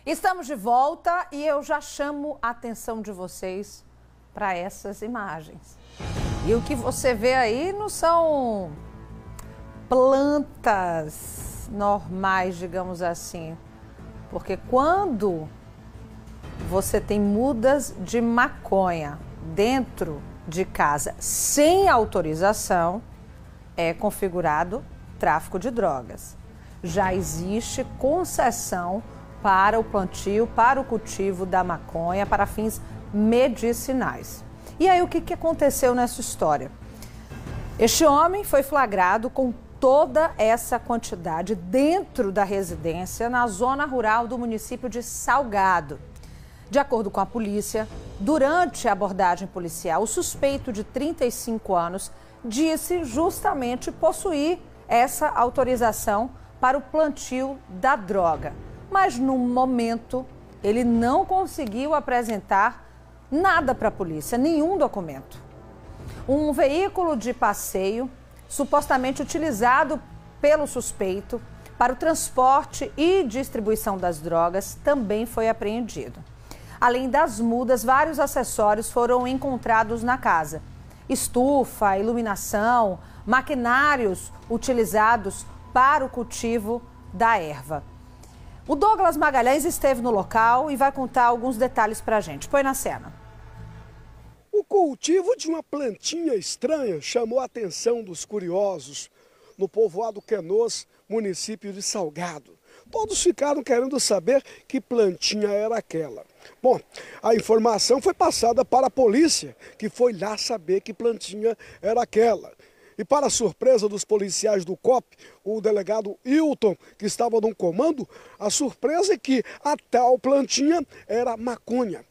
Estamos de volta e eu já chamo a atenção de vocês para essas imagens. E o que você vê aí não são plantas normais, digamos assim. Porque quando você tem mudas de maconha dentro de casa sem autorização, é configurado tráfico de drogas. Já existe concessão para o plantio, para o cultivo da maconha, para fins medicinais. E aí o que aconteceu nessa história? Este homem foi flagrado com toda essa quantidade dentro da residência na zona rural do município de Salgado. De acordo com a polícia, durante a abordagem policial, o suspeito de 35 anos disse justamente possuir essa autorização para o plantio da droga. Mas no momento ele não conseguiu apresentar nada para a polícia, nenhum documento. Um veículo de passeio, supostamente utilizado pelo suspeito para o transporte e distribuição das drogas, também foi apreendido. Além das mudas, vários acessórios foram encontrados na casa. Estufa, iluminação, maquinários utilizados para o cultivo da erva. O Douglas Magalhães esteve no local e vai contar alguns detalhes para a gente. Põe na cena. O cultivo de uma plantinha estranha chamou a atenção dos curiosos no povoado Canoas, município de Salgado. Todos ficaram querendo saber que plantinha era aquela. Bom, a informação foi passada para a polícia, que foi lá saber que plantinha era aquela. E para a surpresa dos policiais do COP, o delegado Hilton, que estava no comando, a surpresa é que a tal plantinha era maconha.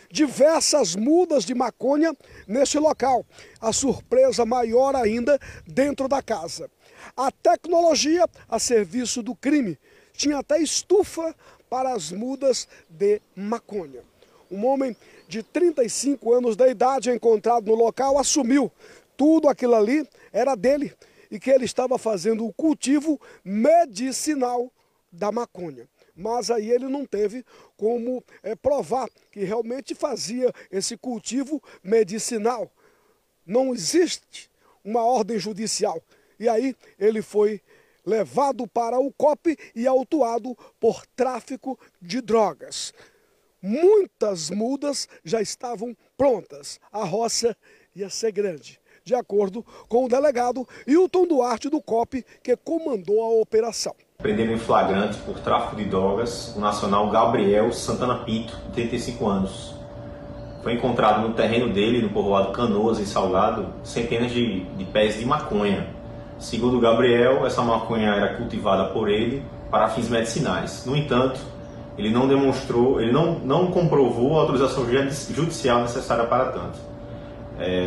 Diversas mudas de maconha nesse local. A surpresa maior ainda dentro da casa. A tecnologia a serviço do crime. Tinha até estufa para as mudas de maconha. Um homem de 35 anos de idade encontrado no local assumiu tudo aquilo ali era dele e que ele estava fazendo o cultivo medicinal da maconha. Mas aí ele não teve como provar que realmente fazia esse cultivo medicinal. Não existe uma ordem judicial. E aí ele foi levado para o COP e autuado por tráfico de drogas. Muitas mudas já estavam prontas. A roça ia ser grande, de acordo com o delegado Hilton Duarte do COP, que comandou a operação. Prendendo em flagrante por tráfico de drogas o nacional Gabriel Santana Pinto, de 35 anos. Foi encontrado no terreno dele, no povoado Canoas, em Salgado, centenas de pés de maconha. Segundo o Gabriel, essa maconha era cultivada por ele para fins medicinais. No entanto, ele não demonstrou, ele não comprovou a autorização judicial necessária para tanto.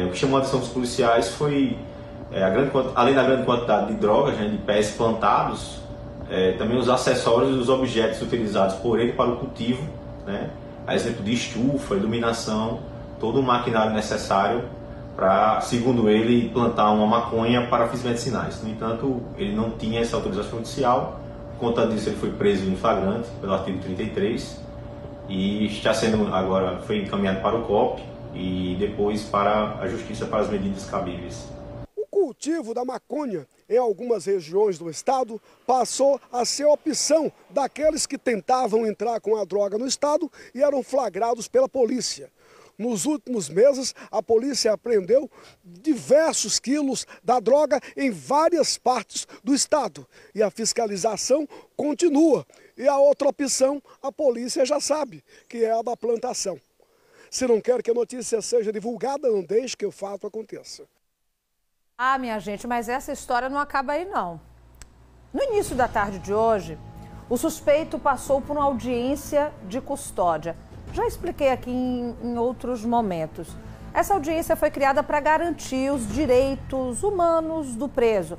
O que chamou a atenção dos policiais foi, além da grande quantidade de drogas, de pés plantados, também os acessórios e os objetos utilizados por ele para o cultivo, a exemplo de estufa, iluminação, todo o maquinário necessário para, segundo ele, plantar uma maconha para fins medicinais. No entanto, ele não tinha essa autorização judicial. Por conta disso, ele foi preso em flagrante pelo artigo 33 e foi encaminhado para o COP e depois para a Justiça para as medidas cabíveis. O cultivo da maconha em algumas regiões do estado passou a ser a opção daqueles que tentavam entrar com a droga no estado e eram flagrados pela polícia. Nos últimos meses, a polícia apreendeu diversos quilos da droga em várias partes do estado. E a fiscalização continua. E a outra opção, a polícia já sabe, que é a da plantação. Se não quer que a notícia seja divulgada, não deixe que o fato aconteça. Ah, minha gente, mas essa história não acaba aí, não. No início da tarde de hoje, o suspeito passou por uma audiência de custódia. Já expliquei aqui em outros momentos. Essa audiência foi criada para garantir os direitos humanos do preso.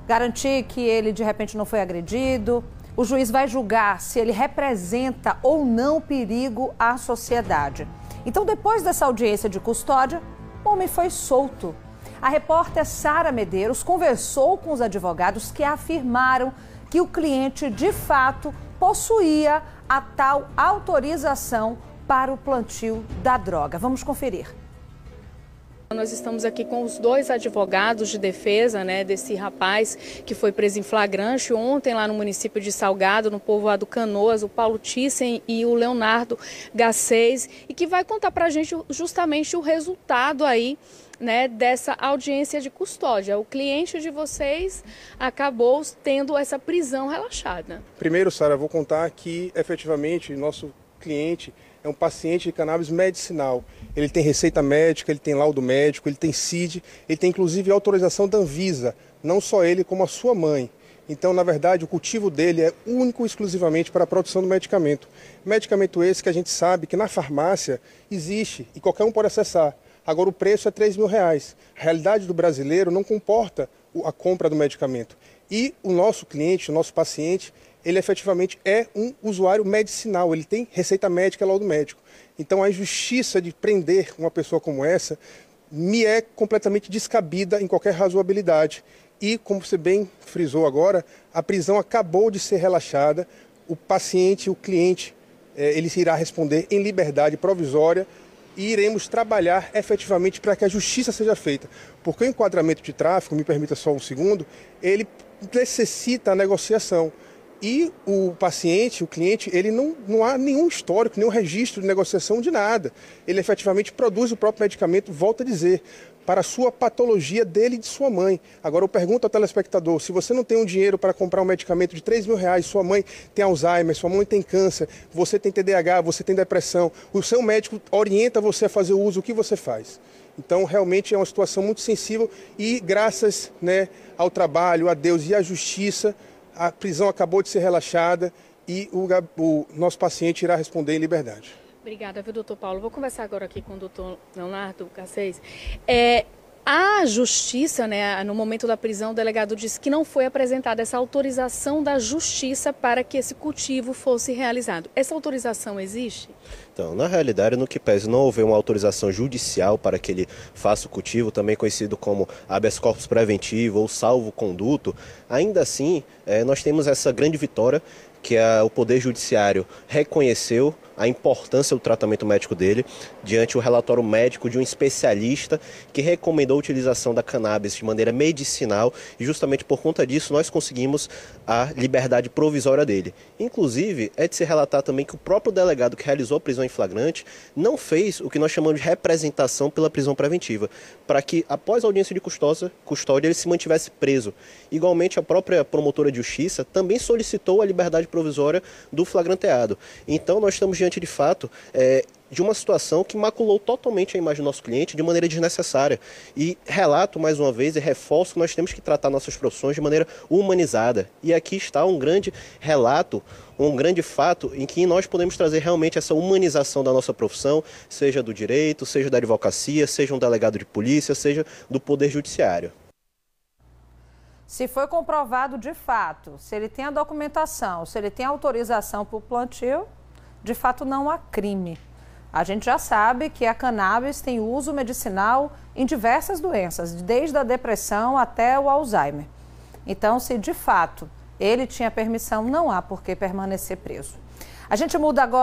Garantir que ele, de repente, não foi agredido. O juiz vai julgar se ele representa ou não perigo à sociedade. Então, depois dessa audiência de custódia, o homem foi solto. A repórter Sara Medeiros conversou com os advogados que afirmaram que o cliente de fato possuía a tal autorização para o plantio da droga. Vamos conferir. Nós estamos aqui com os dois advogados de defesa, desse rapaz que foi preso em flagrante ontem lá no município de Salgado, no povoado Canoas, o Paulo Thyssen e o Leonardo Garcês, e que vai contar para a gente justamente o resultado aí, dessa audiência de custódia. O cliente de vocês acabou tendo essa prisão relaxada. Primeiro, Sara, vou contar que efetivamente nosso cliente é um paciente de cannabis medicinal. Ele tem receita médica, ele tem laudo médico, ele tem CID, ele tem inclusive autorização da Anvisa, não só ele como a sua mãe. Então, na verdade, o cultivo dele é único e exclusivamente para a produção do medicamento. Medicamento esse que a gente sabe que na farmácia existe e qualquer um pode acessar. Agora o preço é R$3.000. A realidade do brasileiro não comporta a compra do medicamento. E o nosso cliente, o nosso paciente, ele efetivamente é um usuário medicinal, ele tem receita médica e laudo médico. Então a injustiça de prender uma pessoa como essa me é completamente descabida em qualquer razoabilidade. E, como você bem frisou agora, a prisão acabou de ser relaxada, o paciente, o cliente, ele irá responder em liberdade provisória e iremos trabalhar efetivamente para que a justiça seja feita. Porque o enquadramento de tráfico, me permita só um segundo, ele necessita a negociação. E o paciente, o cliente, ele não há nenhum histórico, nenhum registro de negociação de nada. Ele efetivamente produz o próprio medicamento, volto a dizer, para a sua patologia dele e de sua mãe. Agora eu pergunto ao telespectador, se você não tem um dinheiro para comprar um medicamento de R$3.000, sua mãe tem Alzheimer, sua mãe tem câncer, você tem TDAH, você tem depressão, o seu médico orienta você a fazer o uso, o que você faz? Então, realmente é uma situação muito sensível e graças ao trabalho, a Deus e à justiça, a prisão acabou de ser relaxada e o nosso paciente irá responder em liberdade. Obrigada, viu, doutor Paulo? Vou conversar agora aqui com o doutor Leonardo Garcês. A justiça, no momento da prisão, o delegado disse que não foi apresentada essa autorização da justiça para que esse cultivo fosse realizado. Essa autorização existe? Então, na realidade, no que pese não houver uma autorização judicial para que ele faça o cultivo, também conhecido como habeas corpus preventivo ou salvo-conduto, ainda assim, nós temos essa grande vitória que o Poder Judiciário reconheceu a importância do tratamento médico dele, diante do relatório médico de um especialista que recomendou a utilização da cannabis de maneira medicinal e justamente por conta disso nós conseguimos a liberdade provisória dele. Inclusive, é de se relatar também que o próprio delegado que realizou a prisão em flagrante não fez o que nós chamamos de representação pela prisão preventiva, para que após a audiência de custódia ele se mantivesse preso. Igualmente, a própria promotora de justiça também solicitou a liberdade provisória do flagranteado. Então, nós estamos diante de fato de uma situação que maculou totalmente a imagem do nosso cliente de maneira desnecessária. E relato mais uma vez e reforço que nós temos que tratar nossas profissões de maneira humanizada. E aqui está um grande relato, um grande fato em que nós podemos trazer realmente essa humanização da nossa profissão, seja do direito, seja da advocacia, seja um delegado de polícia, seja do Poder Judiciário. Se foi comprovado de fato, se ele tem a documentação, se ele tem autorização para o plantio, de fato não há crime. A gente já sabe que a cannabis tem uso medicinal em diversas doenças, desde a depressão até o Alzheimer. Então, se de fato ele tinha permissão, não há por que permanecer preso. A gente muda agora.